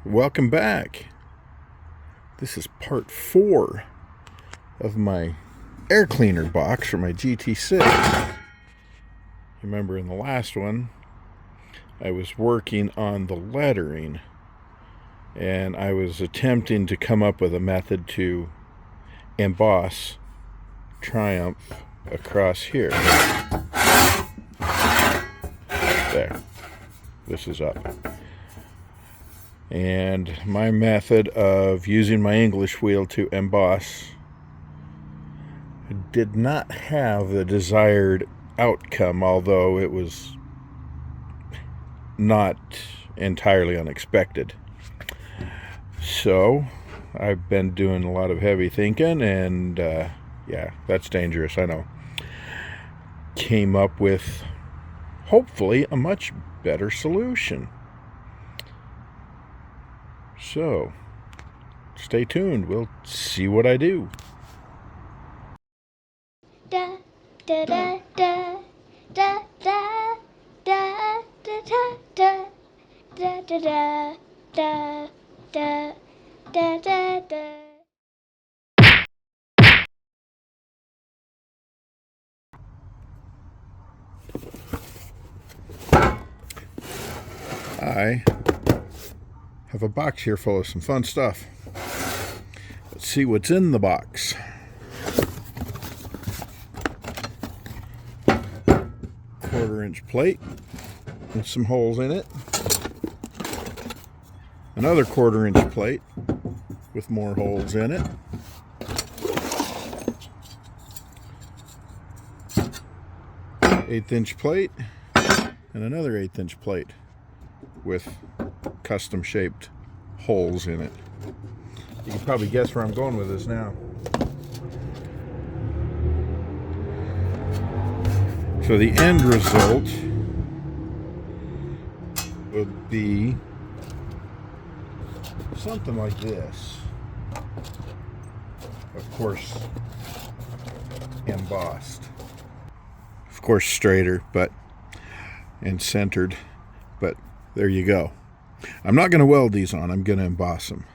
Welcome back. This is part 4 of my air cleaner box for my GT6. Remember in the last one, I was working on the lettering and I was attempting to come up with a method to emboss Triumph across here. There. This is up. And my method of using my English wheel to emboss did not have the desired outcome, although it was not entirely unexpected. So I've been doing a lot of heavy thinking, and yeah, that's dangerous, I know. Came up with hopefully a much better solution. So, stay tuned. We'll see what I do. Da da da da da da da da da da da da da da da da da. I have a box here full of some fun stuff. Let's see what's in the box. Quarter-inch plate with some holes in it. Another quarter-inch plate with more holes in it. Eighth-inch plate and another 1/8-inch plate with custom-shaped holes in it. You can probably guess where I'm going with this now. So the end result would be something like this. Of course, embossed. Of course, straighter, and centered, but there you go. I'm not going to weld these on, I'm going to emboss them.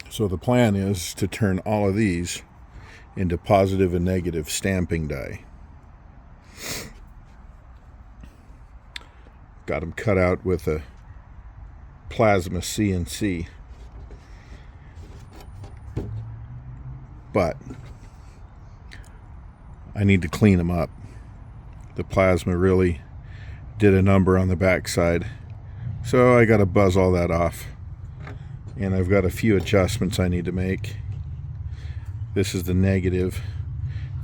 So the plan is to turn all of these into positive and negative stamping die. Got them cut out with a plasma CNC. But I need to clean them up. The plasma really did a number on the backside. So I got to buzz all that off. And I've got a few adjustments I need to make. This is the negative.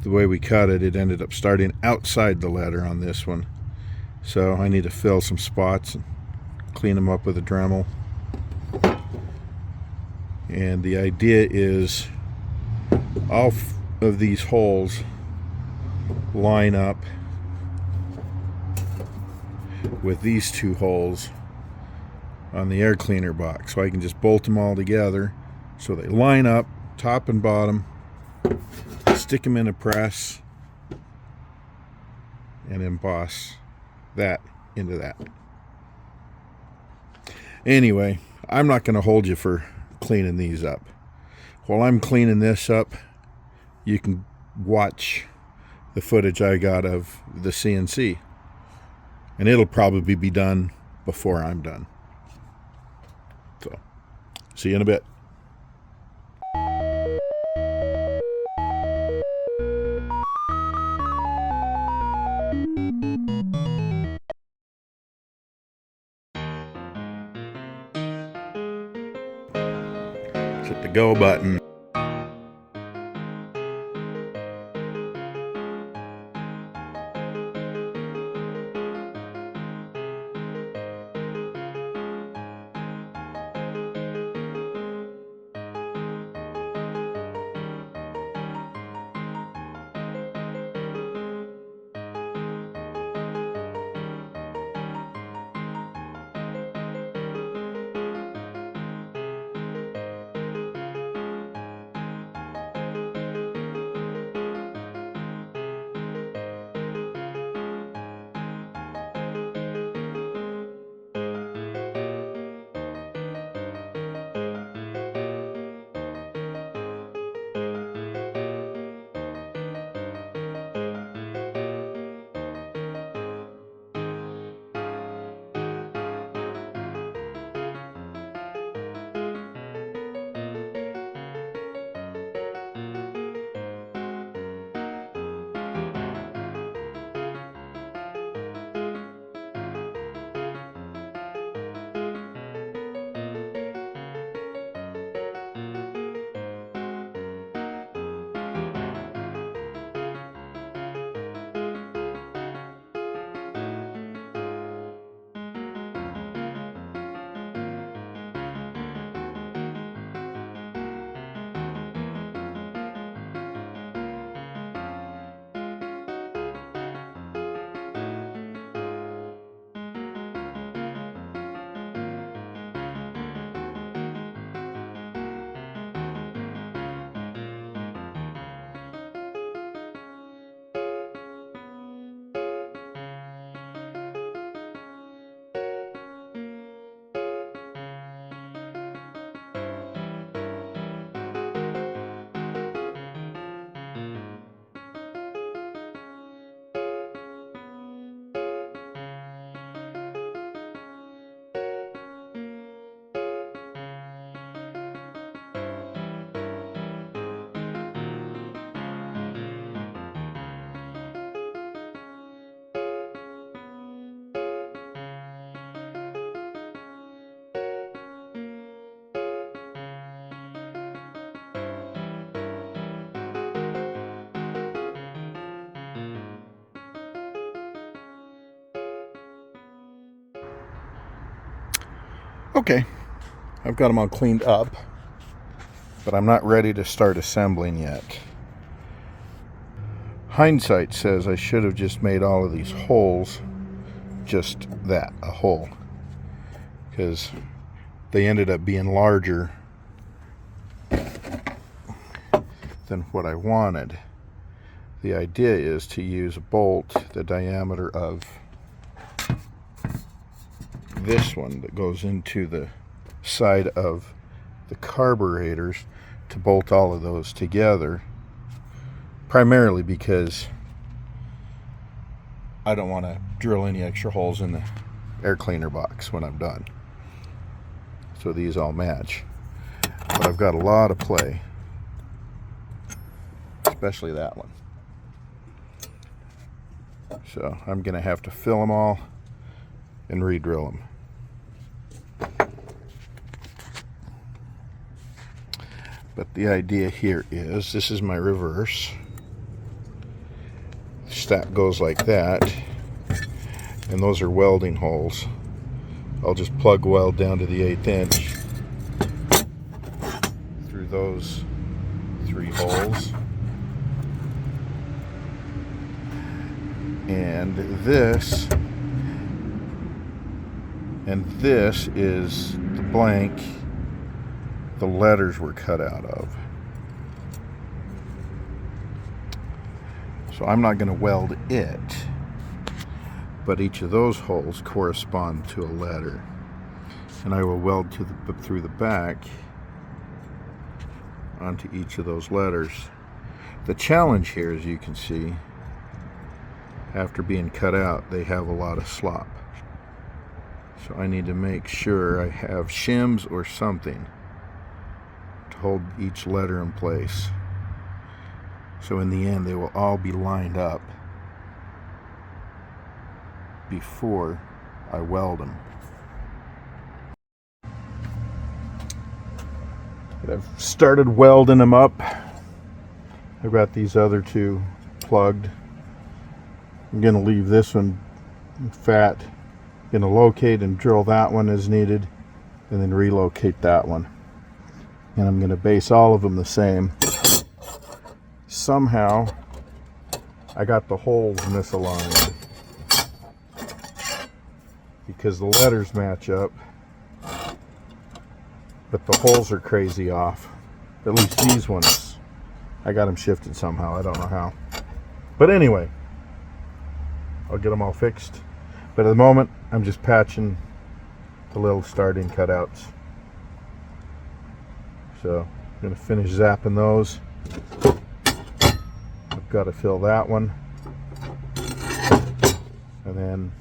The way we cut it, it ended up starting outside the letter on this one. So I need to fill some spots and clean them up with a Dremel. And the idea is all of these holes line up with these two holes on the air cleaner box, so I can just bolt them all together so they line up top and bottom, stick them in a press, and emboss that into that. Anyway, I'm not going to hold you for cleaning these up. While I'm cleaning this up, you can watch the footage I got of the CNC, and it'll probably be done before I'm done. So, see you in a bit. Hit the go button. Okay, I've got them all cleaned up, but I'm not ready to start assembling yet. Hindsight says I should have just made all of these holes just that, a hole, because they ended up being larger than what I wanted. The idea is to use a bolt the diameter of this one that goes into the side of the carburetors to bolt all of those together, primarily because I don't want to drill any extra holes in the air cleaner box when I'm done, so these all match. But I've got a lot of play, especially that one, so I'm gonna have to fill them all and re-drill them. But the idea here is, this is my reverse. Stack goes like that, and those are welding holes. I'll just plug weld down to the 1/8 inch through those 3 holes. And this is the blank the letters were cut out of. So I'm not going to weld it, but each of those holes correspond to a letter, and I will weld through the back onto each of those letters. The challenge here, as you can see, after being cut out, they have a lot of slop. So I need to make sure I have shims or something to hold each letter in place. So in the end, they will all be lined up before I weld them. But I've started welding them up. I've got these other 2 plugged. I'm going to leave this one fat. I'm going to locate and drill that one as needed, and then relocate that one. And I'm going to base all of them the same. Somehow I got the holes misaligned because the letters match up, but the holes are crazy off. At least these ones, I got them shifted somehow. I don't know how, but anyway, I'll get them all fixed. But at the moment, I'm just patching the little starting cutouts. So I'm going to finish zapping those. I've got to fill that one, and then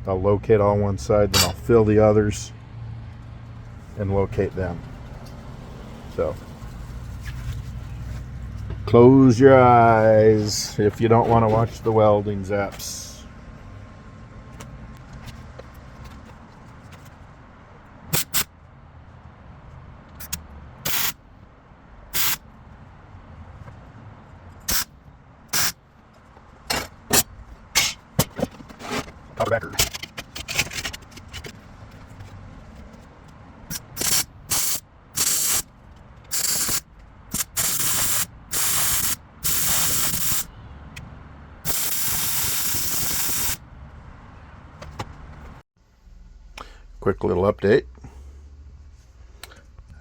I'll locate all one side, then I'll fill the others and locate them. So close your eyes if you don't want to watch the welding zaps. Backer. Quick little update.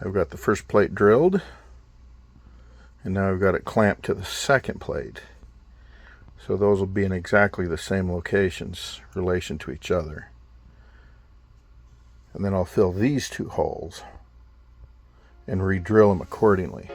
I've got the first plate drilled, and now I've got it clamped to the second plate. So those will be in exactly the same locations, relation to each other. And then I'll fill these 2 holes and re-drill them accordingly.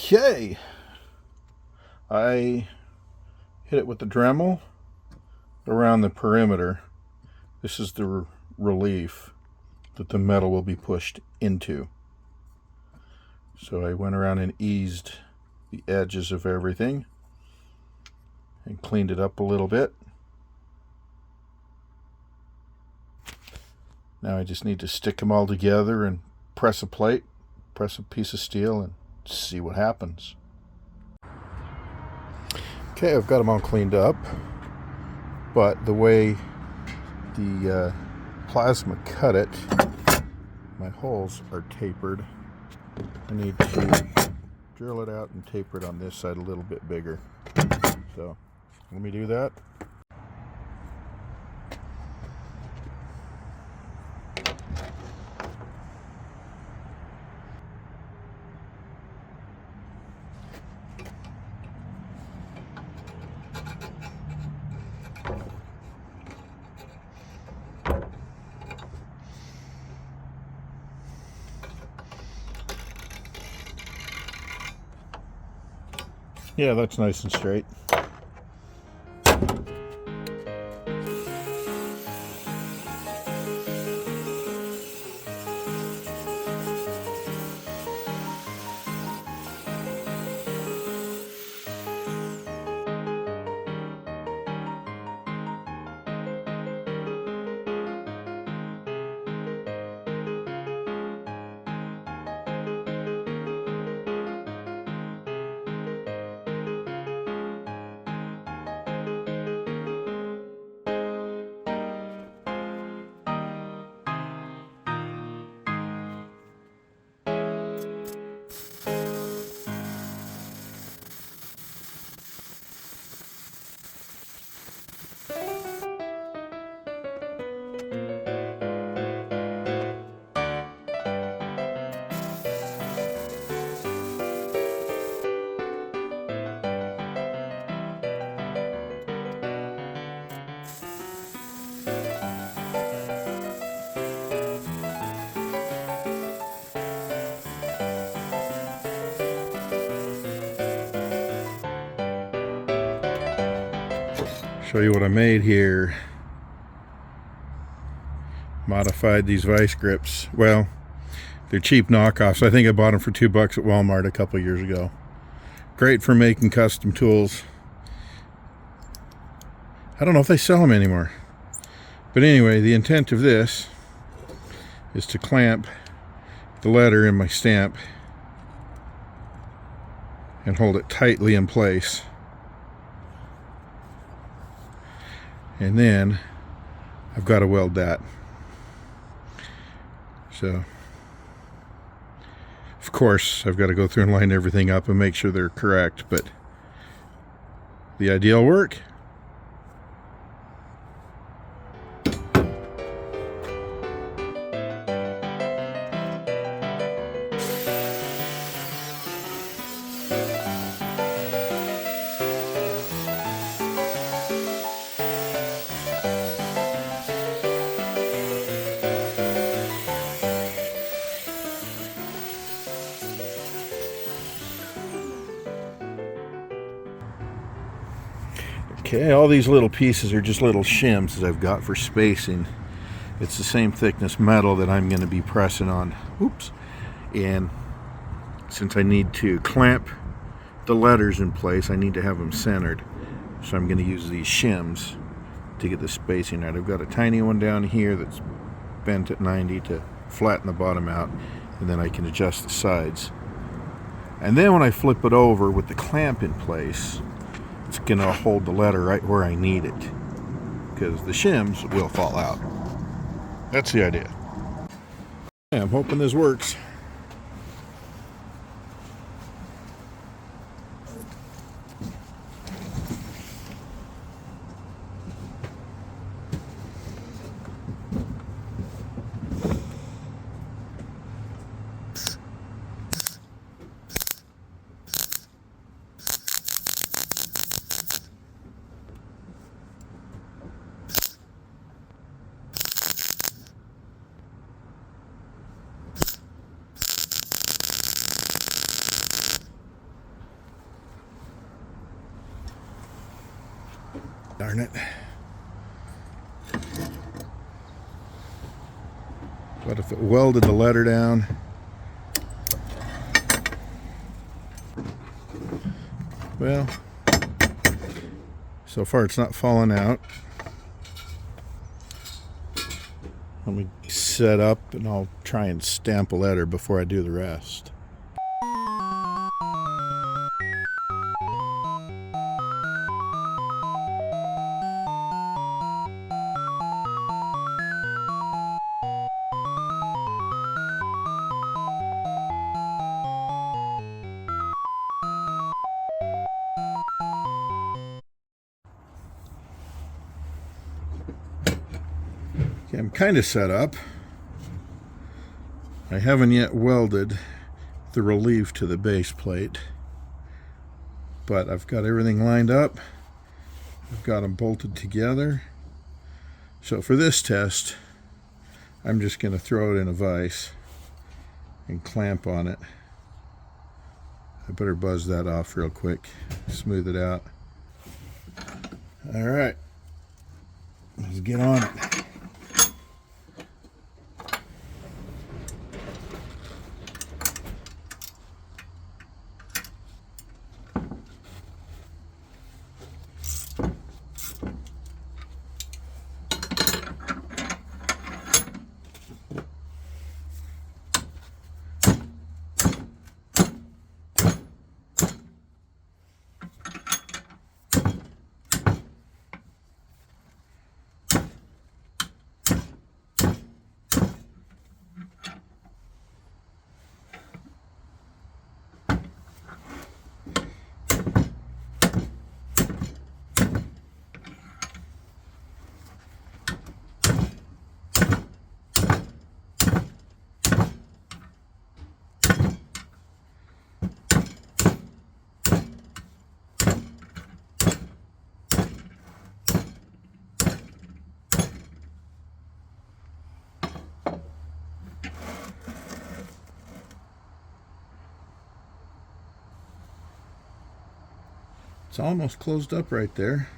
Okay, I hit it with the Dremel around the perimeter. This is the relief that the metal will be pushed into. So I went around and eased the edges of everything and cleaned it up a little bit. Now I just need to stick them all together and press a plate, press a piece of steel, and see what happens. Okay, I've got them all cleaned up, but the way the plasma cut it, my holes are tapered. I need to drill it out and taper it on this side a little bit bigger. So let me do that. Yeah, that's nice and straight. Show you what I made here. Modified these vice grips. Well, they're cheap knockoffs. I think I bought them for $2 at Walmart a couple years ago. Great for making custom tools. I don't know if they sell them anymore. But anyway, the intent of this is to clamp the letter in my stamp and hold it tightly in place. And then I've got to weld that. So, of course, I've got to go through and line everything up and make sure they're correct, but the idea will work. Okay, all these little pieces are just little shims that I've got for spacing. It's the same thickness metal that I'm going to be pressing on. Oops. And since I need to clamp the letters in place, I need to have them centered. So I'm going to use these shims to get the spacing right. I've got a tiny one down here that's bent at 90 to flatten the bottom out, and then I can adjust the sides. And then when I flip it over with the clamp in place, it's going to hold the letter right where I need it, because the shims will fall out. That's the idea. Yeah, I'm hoping this works. darn it. What if it welded the letter down? Well, so far it's not falling out. Let me set up and I'll try and stamp a letter before I do the rest. Okay, I'm kind of set up. I haven't yet welded the relief to the base plate, but I've got everything lined up. I've got them bolted together. So for this test, I'm just going to throw it in a vise and clamp on it. I better buzz that off real quick, smooth it out. All right, let's get on it. It's almost closed up right there,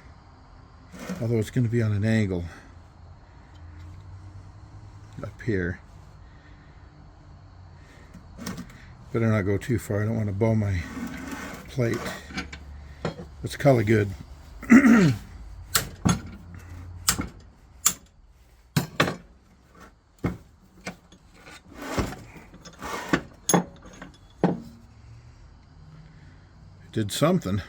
although it's going to be on an angle up here. Better not go too far. I don't want to bow my plate. It's color good. Did something.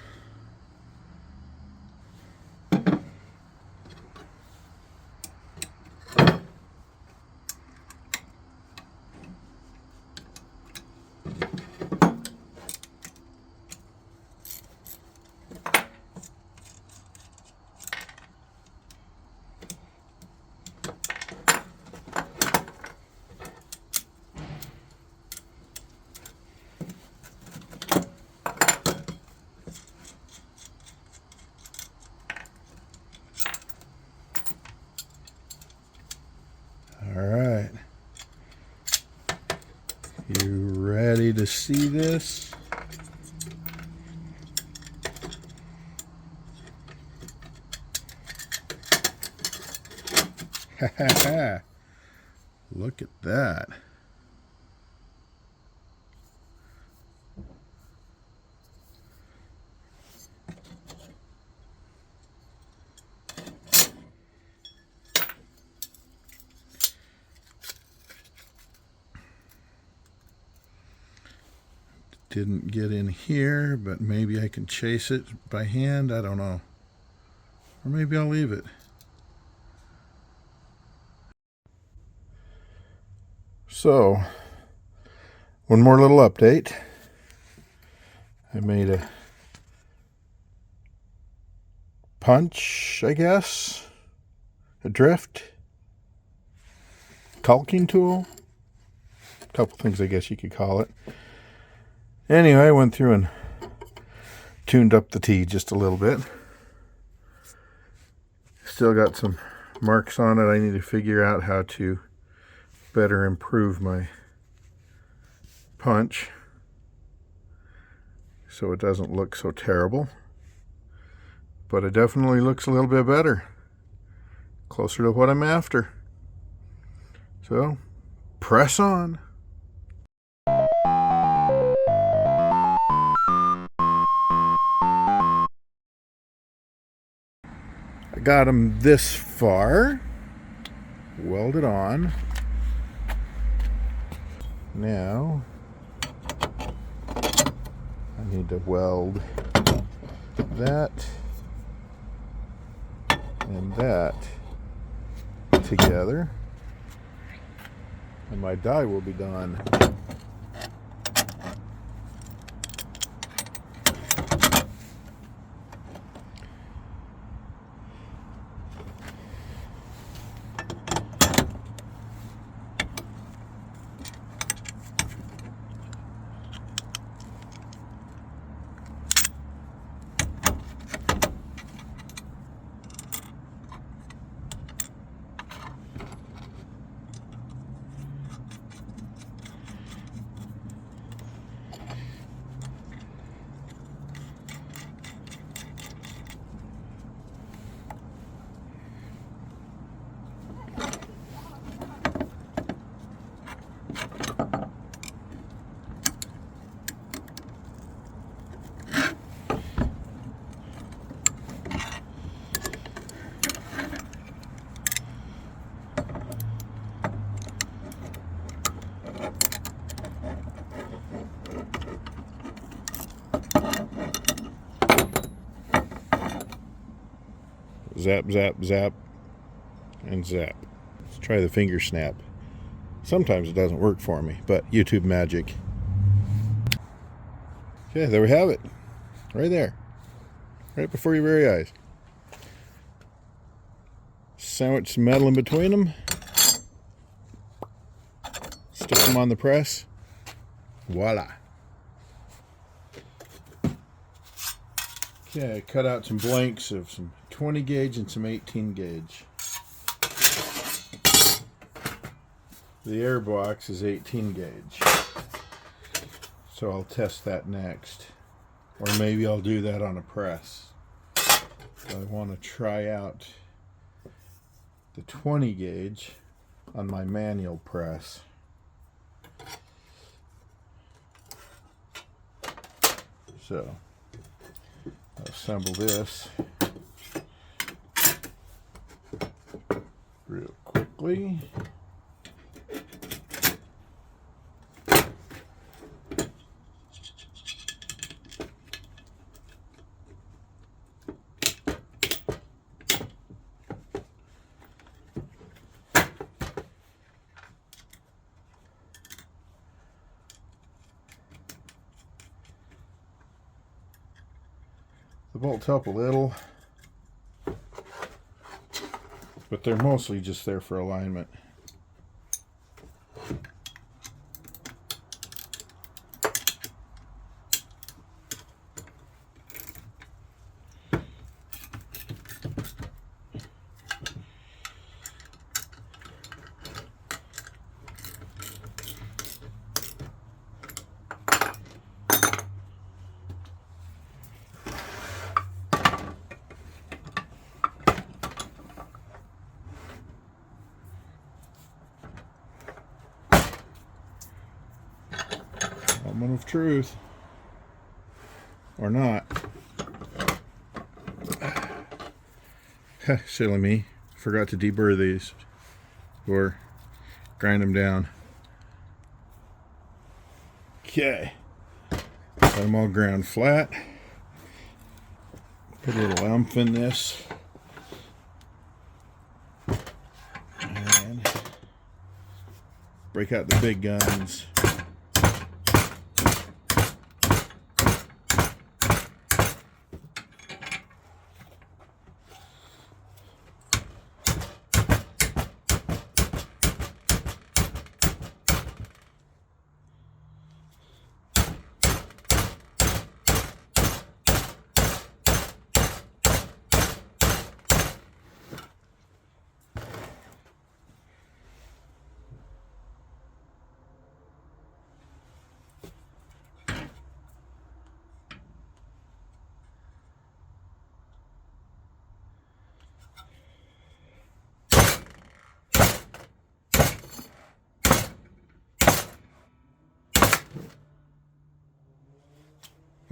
All right. You ready to see this? Ha ha ha. Look at that. Didn't get in here, but maybe I can chase it by hand. I don't know. Or maybe I'll leave it. So, one more little update. I made a punch, I guess. A drift. Caulking tool. A couple things I guess you could call it. Anyway, I went through and tuned up the tee just a little bit. Still got some marks on it. I need to figure out how to better improve my punch so it doesn't look so terrible. but it definitely looks a little bit better. Closer to what I'm after. So, press on. I got them this far. Welded on. Now, I need to weld that and that together, and my die will be done. Zap, zap, zap, and zap. Let's try the finger snap. Sometimes it doesn't work for me, but YouTube magic. Okay, there we have it. Right there. Right before your very eyes. Sandwich some metal in between them. Stick them on the press. Voila. Okay, I cut out some blanks of some 20 gauge and some 18 gauge. The air box is 18 gauge. So I'll test that next. Or maybe I'll do that on a press. So I want to try out the 20 gauge on my manual press. So assemble this real quickly. The bolts help a little, but they're mostly just there for alignment. Moment of truth. Or not. Silly me. Forgot to deburr these. Or grind them down. Okay. Got them all ground flat. Put a little oomph in this. And break out the big guns.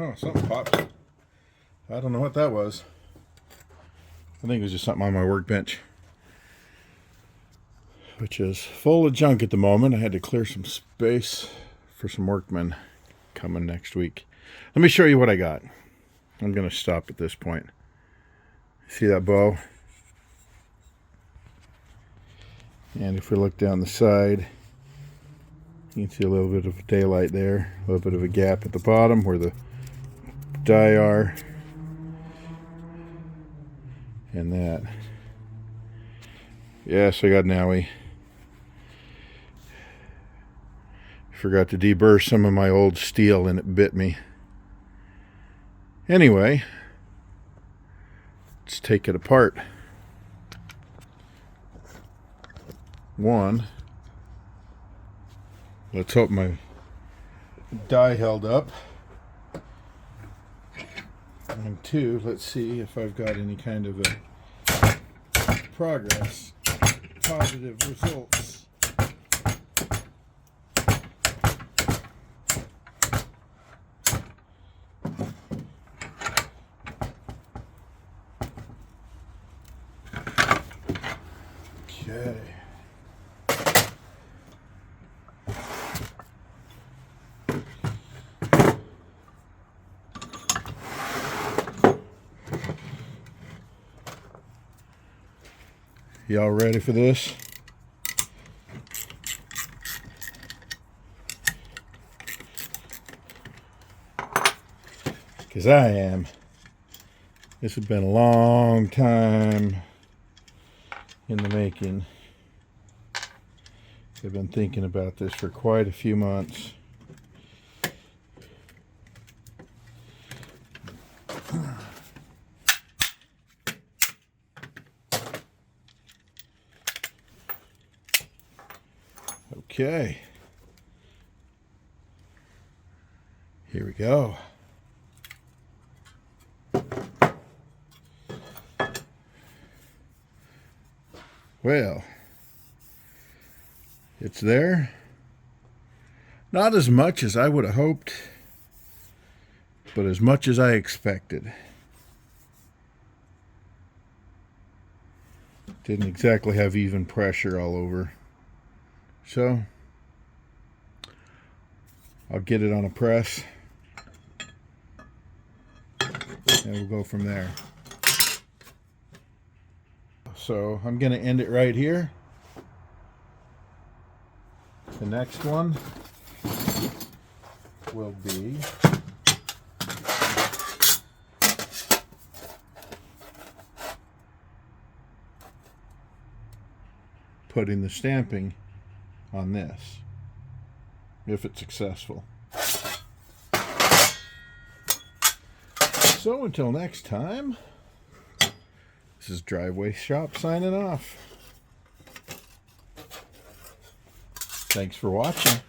Oh, something popped. I don't know what that was. I think it was just something on my workbench, which is full of junk at the moment. I had to clear some space for some workmen coming next week. Let me show you what I got. I'm going to stop at this point. See that bow? And if we look down the side, you can see a little bit of daylight there, a little bit of a gap at the bottom where the die are, and that. Yes, I got an owie. Forgot to deburr some of my old steel and it bit me. Anyway, let's take it apart. One, let's hope my die held up. And two, let's see if I've got any kind of a progress, positive results. Okay. Y'all ready for this? Because I am. This has been a long time in the making. I've been thinking about this for quite a few months. Okay, here we go. Well, it's there. Not as much as I would have hoped, but as much as I expected. Didn't exactly have even pressure all over. So, I'll get it on a press, and we'll go from there. So, I'm going to end it right here. The next one will be putting the stamping on this, if it's successful. So until next time, this is Driveway Shop signing off. Thanks for watching.